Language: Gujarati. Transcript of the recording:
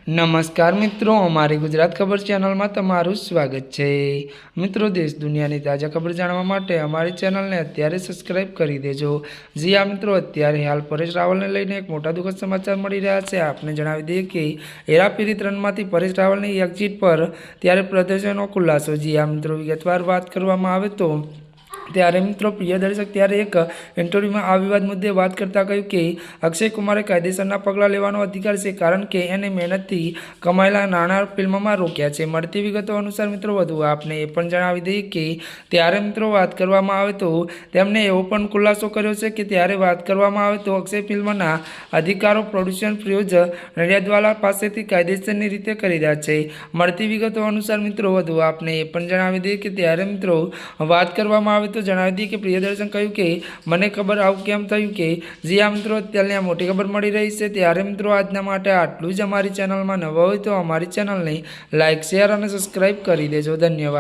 નમસ્કાર મિત્રો, અમારી ગુજરાત ખબર ચેનલમાં તમારું સ્વાગત છે। મિત્રો, દેશ દુનિયાની તાજા ખબર જાણવા માટે અમારી ચેનલને અત્યારે સબસ્ક્રાઇબ કરી દેજો। જી આ મિત્રો, અત્યારે હાલ પરેશ રાવલને લઈને એક મોટા દુઃખદ સમાચાર મળી રહ્યા છે। આપને જણાવી દઈએ કે હેરાફેરી 3માંથી પરેશ રાવલની એક્ઝિટ પર ત્યારે પ્રદર્શનનો ખુલાસો। જી આ મિત્રો, વિગતવાર વાત કરવામાં આવે તો ત્યારે મિત્રો પ્રિય દર્શક ત્યારે એક ઇન્ટરવ્યુમાં આ વિવાદ મુદ્દે વાત કરતા કહ્યું કે અક્ષય કુમારે કાયદેસરના પગલાં લેવાનો અધિકાર છે, કારણ કે એને મહેનતથી કમાયેલા નાણાં ફિલ્મમાં રોક્યા છે। મળતી વિગતો અનુસાર મિત્રો વધુ આપને એ પણ જણાવી દઈએ કે ત્યારે મિત્રો વાત કરવામાં આવે તો તેમણે એવો પણ ખુલાસો કર્યો છે કે ત્યારે વાત કરવામાં આવે તો અક્ષય ફિલ્મના અધિકારો પ્રોડ્યુસર ફિરોઝ નડિયાદવાલા પાસેથી કાયદેસરની રીતે ખરીદ્યા છે। મળતી વિગતો અનુસાર મિત્રો વધુ આપને એ પણ જણાવી દઈએ કે ત્યારે મિત્રો વાત કરવામાં આવે તો જણાવી દઈએ કે પ્રિયદર્શન કહ્યું કે મને ખબર આવું કેમ થયું કે જી આ મિત્રો અત્યારે આ મોટી ખબર મળી રહી છે। ત્યારે મિત્રો આજના માટે આટલું જ। અમારી ચેનલમાં નવા હોય તો અમારી ચેનલને લાઇક, શેર અને સબસ્ક્રાઇબ કરી દેજો। ધન્યવાદ।